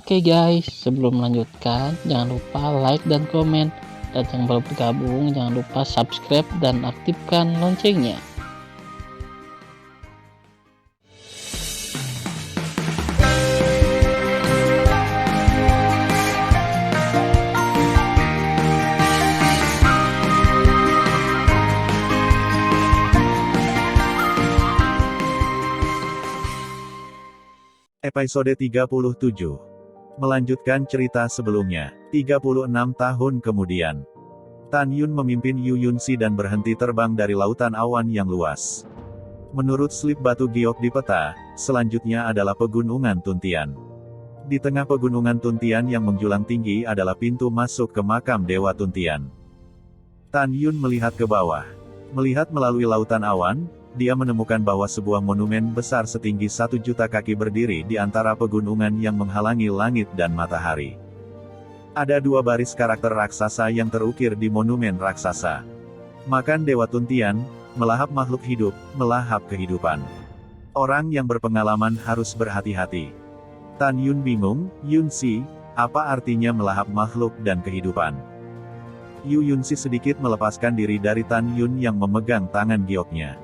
Oke guys, sebelum melanjutkan, jangan lupa like dan komen. Dan yang baru bergabung, jangan lupa subscribe dan aktifkan loncengnya. Episode 37. Melanjutkan cerita sebelumnya, 36 tahun kemudian. Tan Yun memimpin Yu Yunsi dan berhenti terbang dari lautan awan yang luas. Menurut slip batu giok di peta, selanjutnya adalah pegunungan Tuntian. Di tengah pegunungan Tuntian yang menjulang tinggi adalah pintu masuk ke makam Dewa Tuntian. Tan Yun melihat ke bawah. Melihat melalui lautan awan, dia menemukan bahwa sebuah monumen besar setinggi 1 juta kaki berdiri di antara pegunungan yang menghalangi langit dan matahari. Ada 2 baris karakter raksasa yang terukir di monumen raksasa. Makan Dewa Tuntian, melahap makhluk hidup, melahap kehidupan. Orang yang berpengalaman harus berhati-hati. Tan Yun bingung, Yunsi, apa artinya melahap makhluk dan kehidupan? Yu Yunsi sedikit melepaskan diri dari Tan Yun yang memegang tangan gioknya.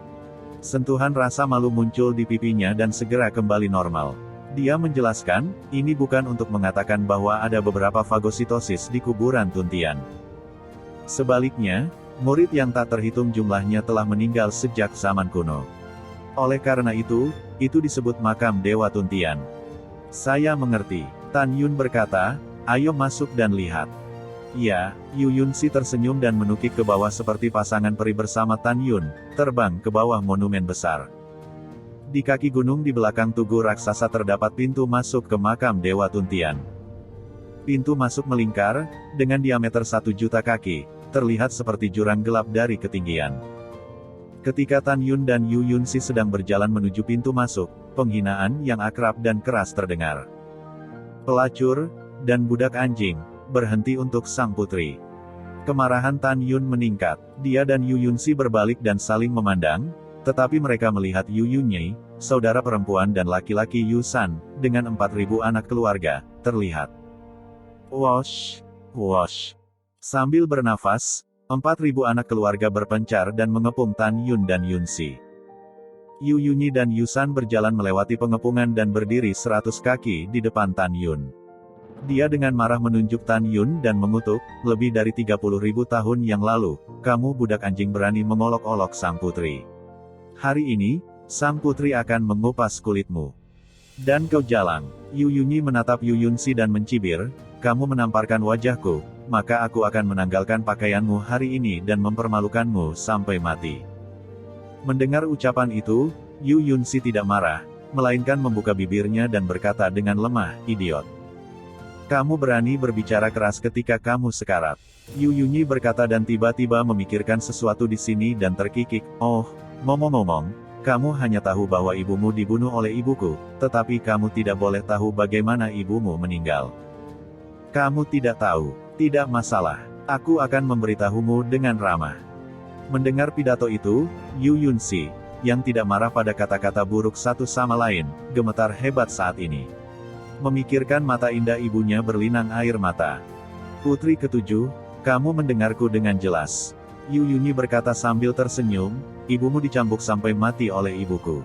Sentuhan rasa malu muncul di pipinya dan segera kembali normal. Dia menjelaskan, ini bukan untuk mengatakan bahwa ada beberapa fagositosis di kuburan Tuntian. Sebaliknya, murid yang tak terhitung jumlahnya telah meninggal sejak zaman kuno. Oleh karena itu disebut makam Dewa Tuntian. Saya mengerti, Tan Yun berkata, ayo masuk dan lihat. Ya, Yu Yunsi tersenyum dan menukik ke bawah seperti pasangan peri bersama Tan Yun, terbang ke bawah monumen besar. Di kaki gunung di belakang tugu raksasa terdapat pintu masuk ke makam Dewa Tuntian. Pintu masuk melingkar, dengan diameter 1 juta kaki, terlihat seperti jurang gelap dari ketinggian. Ketika Tan Yun dan Yu Yunsi sedang berjalan menuju pintu masuk, penghinaan yang akrab dan keras terdengar. Pelacur, dan budak anjing, berhenti untuk sang putri. Kemarahan Tan Yun meningkat. Dia dan Yu Yunsi berbalik dan saling memandang, tetapi mereka melihat Yu Yunyi, saudara perempuan dan laki-laki Yu San, dengan 4.000 anak keluarga, terlihat. Wosh, wosh. Sambil bernafas, 4.000 anak keluarga berpencar dan mengepung Tan Yun dan Yunsi. Yu Yunyi dan Yu San berjalan melewati pengepungan dan berdiri 100 kaki di depan Tan Yun. Dia dengan marah menunjuk Tan Yun dan mengutuk, lebih dari 30.000 tahun yang lalu, kamu budak anjing berani mengolok-olok sang putri. Hari ini, sang putri akan mengupas kulitmu. Dan kau jalang. Yu Yunyi menatap Yu Yunsi dan mencibir, kamu menamparkan wajahku, maka aku akan menanggalkan pakaianmu hari ini dan mempermalukanmu sampai mati. Mendengar ucapan itu, Yu Yunsi tidak marah, melainkan membuka bibirnya dan berkata dengan lemah, idiot. Kamu berani berbicara keras ketika kamu sekarat. Yu Yunyi berkata dan tiba-tiba memikirkan sesuatu di sini dan terkikik, oh, ngomong-ngomong, kamu hanya tahu bahwa ibumu dibunuh oleh ibuku, tetapi kamu tidak boleh tahu bagaimana ibumu meninggal. Kamu tidak tahu, tidak masalah, aku akan memberitahumu dengan ramah. Mendengar pidato itu, Yu Yunsi, yang tidak marah pada kata-kata buruk satu sama lain, gemetar hebat saat ini. Memikirkan mata indah ibunya berlinang air mata. Putri ketujuh, kamu mendengarku dengan jelas. Yu Yunyi berkata sambil tersenyum, ibumu dicambuk sampai mati oleh ibuku.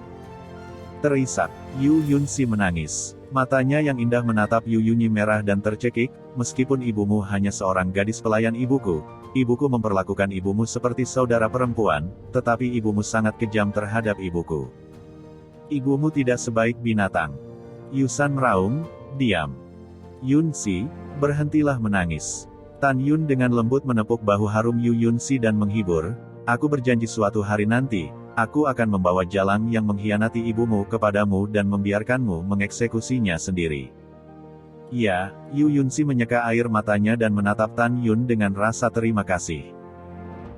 Terisak, Yu Yunsi menangis. Matanya yang indah menatap Yu Yunyi merah dan tercekik, meskipun ibumu hanya seorang gadis pelayan ibuku memperlakukan ibumu seperti saudara perempuan, tetapi ibumu sangat kejam terhadap ibuku. Ibumu tidak sebaik binatang. Yu San meraung, diam. Yunsi, berhentilah menangis. Tan Yun dengan lembut menepuk bahu harum Yu Yunsi dan menghibur, aku berjanji suatu hari nanti, aku akan membawa jalang yang mengkhianati ibumu kepadamu dan membiarkanmu mengeksekusinya sendiri. Ya, Yu Yunsi menyeka air matanya dan menatap Tan Yun dengan rasa terima kasih.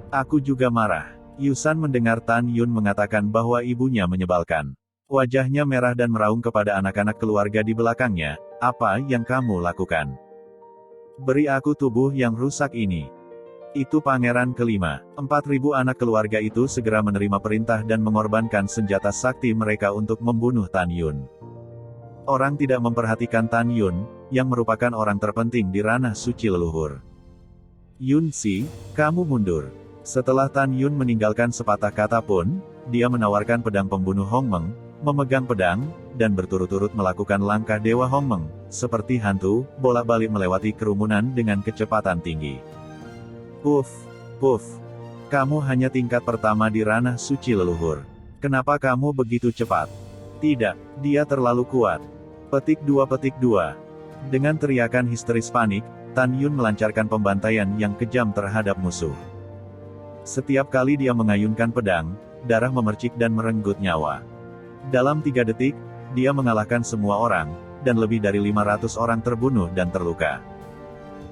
Aku juga marah. Yu San mendengar Tan Yun mengatakan bahwa ibunya menyebalkan. Wajahnya merah dan meraung kepada anak-anak keluarga di belakangnya, apa yang kamu lakukan? Beri aku tubuh yang rusak ini. Itu pangeran kelima. 4.000 anak keluarga itu segera menerima perintah dan mengorbankan senjata sakti mereka untuk membunuh Tan Yun. Orang tidak memperhatikan Tan Yun, yang merupakan orang terpenting di ranah suci leluhur. Yunsi, kamu mundur. Setelah Tan Yun meninggalkan sepatah kata pun, dia menawarkan pedang pembunuh Hongmeng, memegang pedang, dan berturut-turut melakukan langkah Dewa Hongmeng, seperti hantu, bolak-balik melewati kerumunan dengan kecepatan tinggi. Puff, puff. Kamu hanya tingkat pertama di ranah suci leluhur. Kenapa kamu begitu cepat? Tidak, dia terlalu kuat. Petik 2. Dengan teriakan histeris panik, Tan Yun melancarkan pembantaian yang kejam terhadap musuh. Setiap kali dia mengayunkan pedang, darah memercik dan merenggut nyawa. Dalam 3 detik, dia mengalahkan semua orang, dan lebih dari 500 orang terbunuh dan terluka.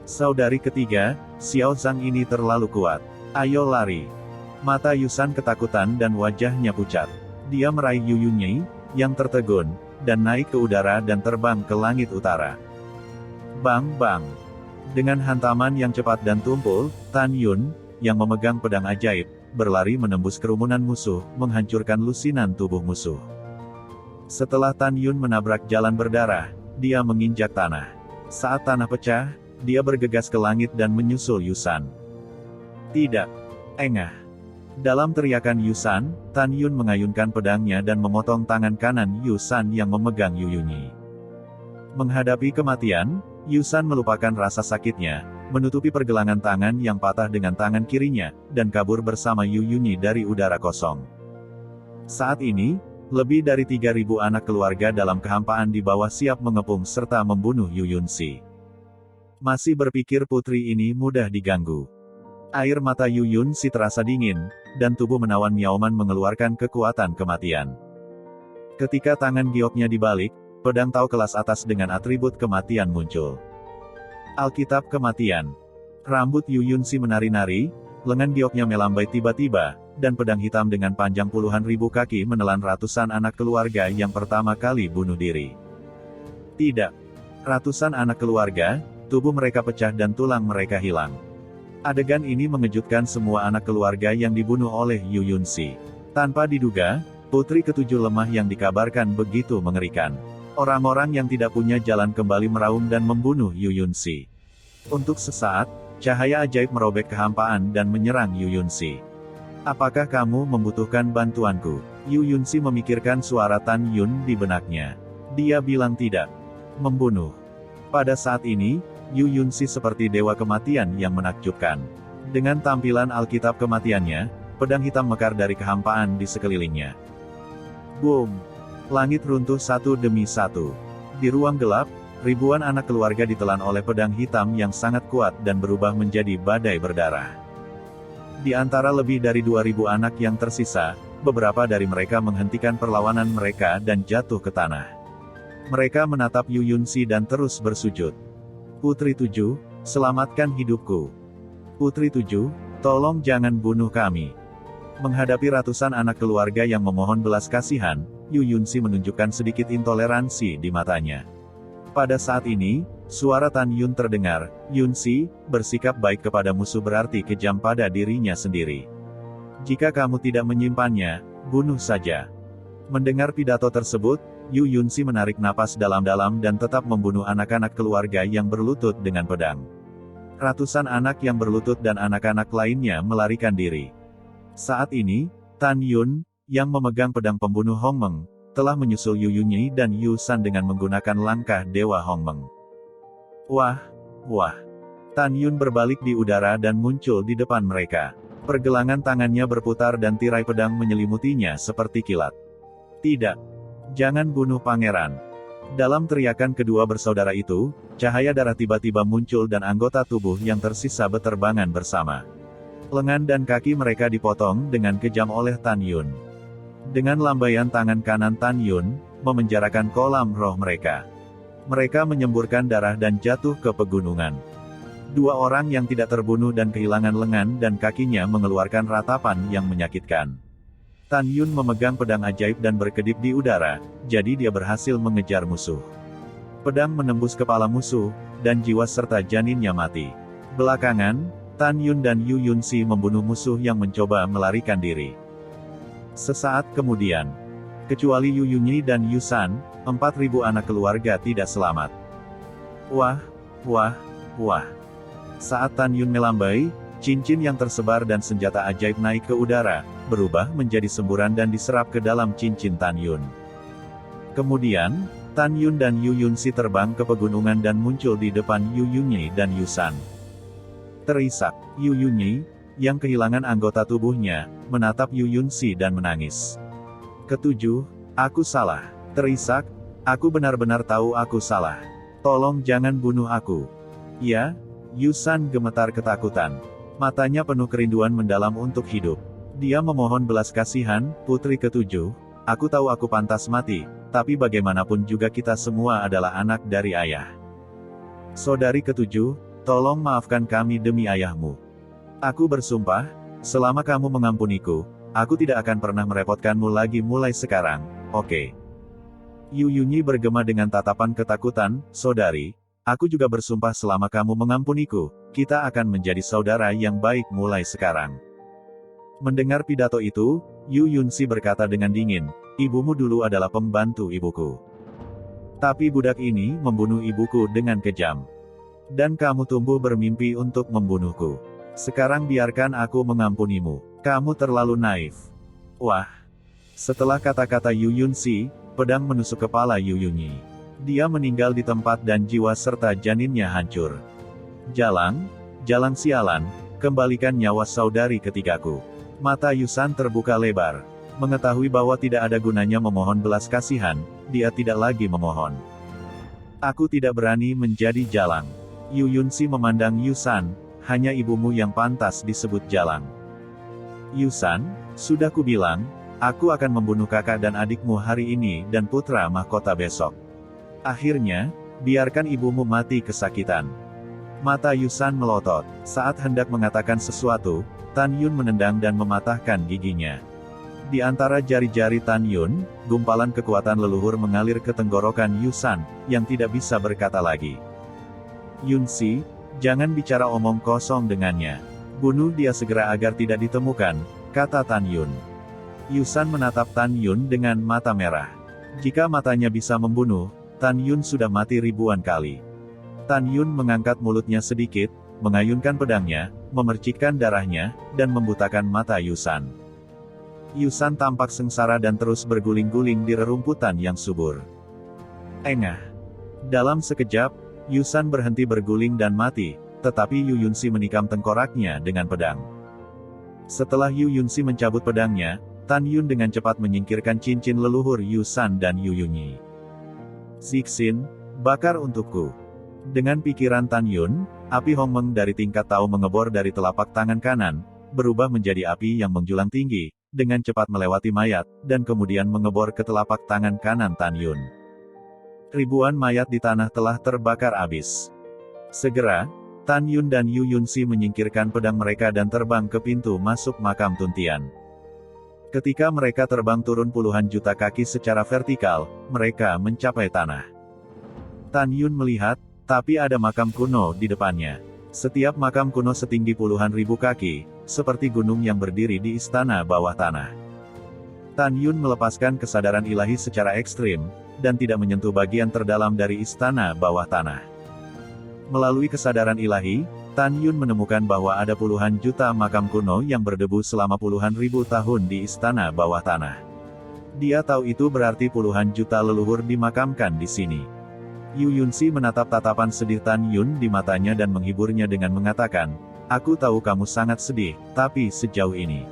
Saudari ketiga, Xiao Zhang ini terlalu kuat. Ayo lari. Mata Yusan ketakutan dan wajahnya pucat. Dia meraih Yu Yunyi, yang tertegun, dan naik ke udara dan terbang ke langit utara. Bang bang. Dengan hantaman yang cepat dan tumpul, Tan Yun, yang memegang pedang ajaib, berlari menembus kerumunan musuh, menghancurkan lusinan tubuh musuh. Setelah Tan Yun menabrak jalan berdarah, dia menginjak tanah. Saat tanah pecah, dia bergegas ke langit dan menyusul Yusan. Tidak. Engah. Dalam teriakan Yusan, Tan Yun mengayunkan pedangnya dan memotong tangan kanan Yusan yang memegang Yu Yunyi. Menghadapi kematian, Yusan melupakan rasa sakitnya, menutupi pergelangan tangan yang patah dengan tangan kirinya, dan kabur bersama Yu Yunyi dari udara kosong. Saat ini, lebih dari 3.000 anak keluarga dalam kehampaan di bawah siap mengepung serta membunuh Yu Yunsi. Masih berpikir putri ini mudah diganggu. Air mata Yu Yunsi terasa dingin, dan tubuh menawan Miaoman mengeluarkan kekuatan kematian. Ketika tangan gioknya dibalik, pedang Tao kelas atas dengan atribut kematian muncul. Alkitab kematian. Rambut Yu Yunsi menari-nari, lengan gioknya melambai tiba-tiba, dan pedang hitam dengan panjang puluhan ribu kaki menelan ratusan anak keluarga yang pertama kali bunuh diri. Tidak. Ratusan anak keluarga, tubuh mereka pecah dan tulang mereka hilang. Adegan ini mengejutkan semua anak keluarga yang dibunuh oleh Yu Yunsi. Tanpa diduga, putri ketujuh lemah yang dikabarkan begitu mengerikan. Orang-orang yang tidak punya jalan kembali meraung dan membunuh Yu Yunsi. Untuk sesaat, cahaya ajaib merobek kehampaan dan menyerang Yu Yunsi. Apakah kamu membutuhkan bantuanku? Yu Yunsi memikirkan suara Tan Yun di benaknya. Dia bilang tidak. Membunuh. Pada saat ini, Yu Yunsi seperti dewa kematian yang menakjubkan. Dengan tampilan Alkitab kematiannya, pedang hitam mekar dari kehampaan di sekelilingnya. Boom! Langit runtuh satu demi satu. Di ruang gelap, ribuan anak keluarga ditelan oleh pedang hitam yang sangat kuat dan berubah menjadi badai berdarah. Di antara lebih dari 2.000 anak yang tersisa, beberapa dari mereka menghentikan perlawanan mereka dan jatuh ke tanah. Mereka menatap Yu Yunsi dan terus bersujud. Putri 7, selamatkan hidupku. Putri 7, tolong jangan bunuh kami. Menghadapi ratusan anak keluarga yang memohon belas kasihan, Yu Yunsi menunjukkan sedikit intoleransi di matanya. Pada saat ini, suara Tan Yun terdengar, Yunsi, bersikap baik kepada musuh berarti kejam pada dirinya sendiri. Jika kamu tidak menyimpannya, bunuh saja. Mendengar pidato tersebut, Yu Yunsi menarik napas dalam-dalam dan tetap membunuh anak-anak keluarga yang berlutut dengan pedang. Ratusan anak yang berlutut dan anak-anak lainnya melarikan diri. Saat ini, Tan Yun, yang memegang pedang pembunuh Hongmeng, telah menyusul Yu Yunyi dan Yu San dengan menggunakan langkah Dewa Hongmeng. Wah, wah. Tan Yun berbalik di udara dan muncul di depan mereka. Pergelangan tangannya berputar dan tirai pedang menyelimutinya seperti kilat. Tidak. Jangan bunuh pangeran. Dalam teriakan kedua bersaudara itu, cahaya darah tiba-tiba muncul dan anggota tubuh yang tersisa beterbangan bersama. Lengan dan kaki mereka dipotong dengan kejam oleh Tan Yun. Dengan lambaian tangan kanan Tan Yun, memenjarakan kolam roh mereka. Mereka menyemburkan darah dan jatuh ke pegunungan. Dua orang yang tidak terbunuh dan kehilangan lengan dan kakinya mengeluarkan ratapan yang menyakitkan. Tan Yun memegang pedang ajaib dan berkedip di udara, jadi dia berhasil mengejar musuh. Pedang menembus kepala musuh, dan jiwa serta janinnya mati. Belakangan, Tan Yun dan Yu Yunsi membunuh musuh yang mencoba melarikan diri. Sesaat kemudian, kecuali Yu Yunyi dan Yu San, 4.000 anak keluarga tidak selamat. Wah, wah, wah. Saat Tan Yun melambai, cincin yang tersebar dan senjata ajaib naik ke udara, berubah menjadi semburan dan diserap ke dalam cincin Tan Yun. Kemudian, Tan Yun dan Yu Yunxi terbang ke pegunungan dan muncul di depan Yu Yunyi dan Yu San. Terisak, Yu Yunyi, yang kehilangan anggota tubuhnya, menatap Yu Yunxi dan menangis. Ketujuh, aku salah. Terisak, aku benar-benar tahu aku salah. Tolong jangan bunuh aku. Ya, Yu San gemetar ketakutan. Matanya penuh kerinduan mendalam untuk hidup. Dia memohon belas kasihan, putri ketujuh, aku tahu aku pantas mati, tapi bagaimanapun juga kita semua adalah anak dari ayah. Saudari ketujuh, tolong maafkan kami demi ayahmu. Aku bersumpah, selama kamu mengampuniku, aku tidak akan pernah merepotkanmu lagi mulai sekarang, oke? Yu Yunyi bergema dengan tatapan ketakutan, saudari, aku juga bersumpah selama kamu mengampuniku, kita akan menjadi saudara yang baik mulai sekarang. Mendengar pidato itu, Yu Yunxi berkata dengan dingin, ibumu dulu adalah pembantu ibuku. Tapi budak ini membunuh ibuku dengan kejam. Dan kamu tumbuh bermimpi untuk membunuhku. Sekarang biarkan aku mengampunimu. Kamu terlalu naif. Wah. Setelah kata-kata Yu Yunxi, pedang menusuk kepala Yu Yunyi. Dia meninggal di tempat dan jiwa serta janinnya hancur. Jalang, jalang sialan, kembalikan nyawa saudari ketigaku. Mata Yu San terbuka lebar. Mengetahui bahwa tidak ada gunanya memohon belas kasihan, dia tidak lagi memohon. Aku tidak berani menjadi jalang. Yu Yunxi memandang Yu San, hanya ibumu yang pantas disebut jalang. Yu San, sudah kubilang, aku akan membunuh kakak dan adikmu hari ini dan putra mahkota besok. Akhirnya, biarkan ibumu mati kesakitan. Mata Yu San melotot. Saat hendak mengatakan sesuatu, Tan Yun menendang dan mematahkan giginya. Di antara jari-jari Tan Yun, gumpalan kekuatan leluhur mengalir ke tenggorokan Yu San, yang tidak bisa berkata lagi. Yunxi, jangan bicara omong kosong dengannya. Bunuh dia segera agar tidak ditemukan, kata Tan Yun. Yu San menatap Tan Yun dengan mata merah. Jika matanya bisa membunuh, Tan Yun sudah mati ribuan kali. Tan Yun mengangkat mulutnya sedikit, mengayunkan pedangnya, memercikkan darahnya, dan membutakan mata Yu San. Yu San tampak sengsara dan terus berguling-guling di rerumputan yang subur. Engah. Dalam sekejap, Yu San berhenti berguling dan mati, tetapi Yu Yunxi menikam tengkoraknya dengan pedang. Setelah Yu Yunxi mencabut pedangnya, Tan Yun dengan cepat menyingkirkan cincin leluhur Yu San dan Yu Yunyi. Zixin, bakar untukku. Dengan pikiran Tan Yun, api Hongmeng dari tingkat Tao mengebor dari telapak tangan kanan, berubah menjadi api yang menjulang tinggi, dengan cepat melewati mayat, dan kemudian mengebor ke telapak tangan kanan Tan Yun. Ribuan mayat di tanah telah terbakar habis. Segera, Tan Yun dan Yu Yunxi menyingkirkan pedang mereka dan terbang ke pintu masuk makam Tuntian. Ketika mereka terbang turun puluhan juta kaki secara vertikal, mereka mencapai tanah. Tan Yun melihat, tapi ada makam kuno di depannya. Setiap makam kuno setinggi puluhan ribu kaki, seperti gunung yang berdiri di istana bawah tanah. Tan Yun melepaskan kesadaran ilahi secara ekstrim, dan tidak menyentuh bagian terdalam dari istana bawah tanah. Melalui kesadaran ilahi, Tan Yun menemukan bahwa ada puluhan juta makam kuno yang berdebu selama puluhan ribu tahun di istana bawah tanah. Dia tahu itu berarti puluhan juta leluhur dimakamkan di sini. Yu Yunxi menatap tatapan sedih Tan Yun di matanya dan menghiburnya dengan mengatakan, aku tahu kamu sangat sedih, tapi sejauh ini,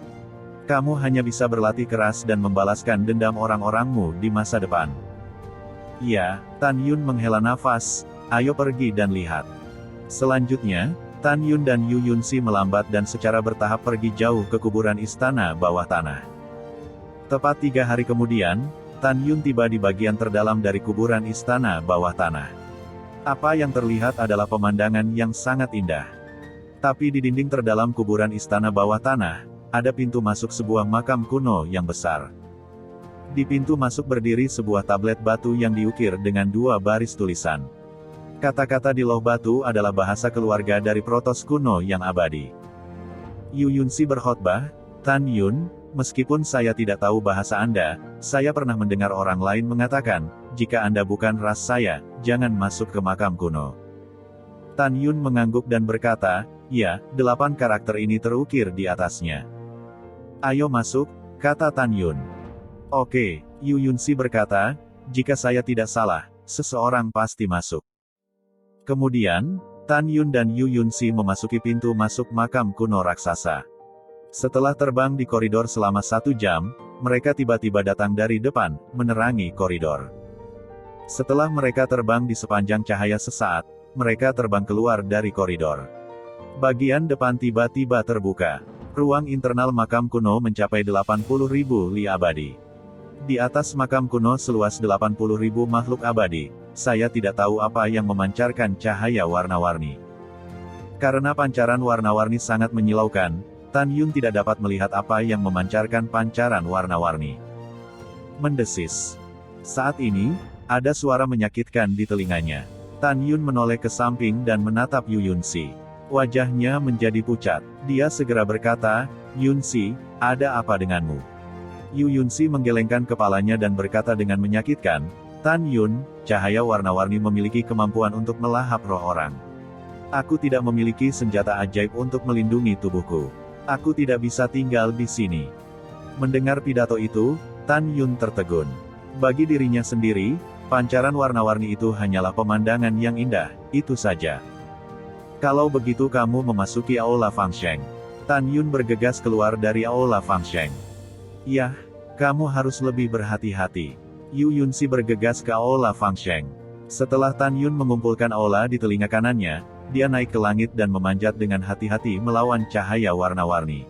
kamu hanya bisa berlatih keras dan membalaskan dendam orang-orangmu di masa depan. Ya, Tan Yun menghela nafas, ayo pergi dan lihat. Selanjutnya, Tan Yun dan Yu Yunxi melambat dan secara bertahap pergi jauh ke kuburan istana bawah tanah. Tepat 3 hari kemudian, Tan Yun tiba di bagian terdalam dari kuburan istana bawah tanah. Apa yang terlihat adalah pemandangan yang sangat indah. Tapi di dinding terdalam kuburan istana bawah tanah, ada pintu masuk sebuah makam kuno yang besar. Di pintu masuk berdiri sebuah tablet batu yang diukir dengan 2 baris tulisan. Kata-kata di loh batu adalah bahasa keluarga dari Protos kuno yang abadi. Yu Yunxi berkhotbah, Tan Yun, meskipun saya tidak tahu bahasa Anda, saya pernah mendengar orang lain mengatakan, jika Anda bukan ras saya, jangan masuk ke makam kuno. Tan Yun mengangguk dan berkata, ya, 8 karakter ini terukir di atasnya. Ayo masuk, kata Tan Yun. Oke, Yu Yunsi berkata, jika saya tidak salah, seseorang pasti masuk. Kemudian, Tan Yun dan Yu Yunsi memasuki pintu masuk makam kuno raksasa. Setelah terbang di koridor selama 1 jam, mereka tiba-tiba datang dari depan, menerangi koridor. Setelah mereka terbang di sepanjang cahaya sesaat, mereka terbang keluar dari koridor. Bagian depan tiba-tiba terbuka. Ruang internal makam kuno mencapai 80.000 li abadi. Di atas makam kuno seluas 80.000 makhluk abadi, saya tidak tahu apa yang memancarkan cahaya warna-warni. Karena pancaran warna-warni sangat menyilaukan, Tan Yun tidak dapat melihat apa yang memancarkan pancaran warna-warni. Mendesis. Saat ini, ada suara menyakitkan di telinganya. Tan Yun menoleh ke samping dan menatap Yu Yunsi. Wajahnya menjadi pucat. Dia segera berkata, Yunsi, ada apa denganmu? Yu Yunsi menggelengkan kepalanya dan berkata dengan menyakitkan, Tan Yun, cahaya warna-warni memiliki kemampuan untuk melahap roh orang. Aku tidak memiliki senjata ajaib untuk melindungi tubuhku. Aku tidak bisa tinggal di sini. Mendengar pidato itu, Tan Yun tertegun. Bagi dirinya sendiri, pancaran warna-warni itu hanyalah pemandangan yang indah, itu saja. Kalau begitu kamu memasuki Aula Fangsheng. Tan Yun bergegas keluar dari Aula Fangsheng. Yah, kamu harus lebih berhati-hati. Yu Yunsi bergegas ke Aula Fangsheng. Setelah Tan Yun mengumpulkan aula di telinga kanannya, dia naik ke langit dan memanjat dengan hati-hati melawan cahaya warna-warni.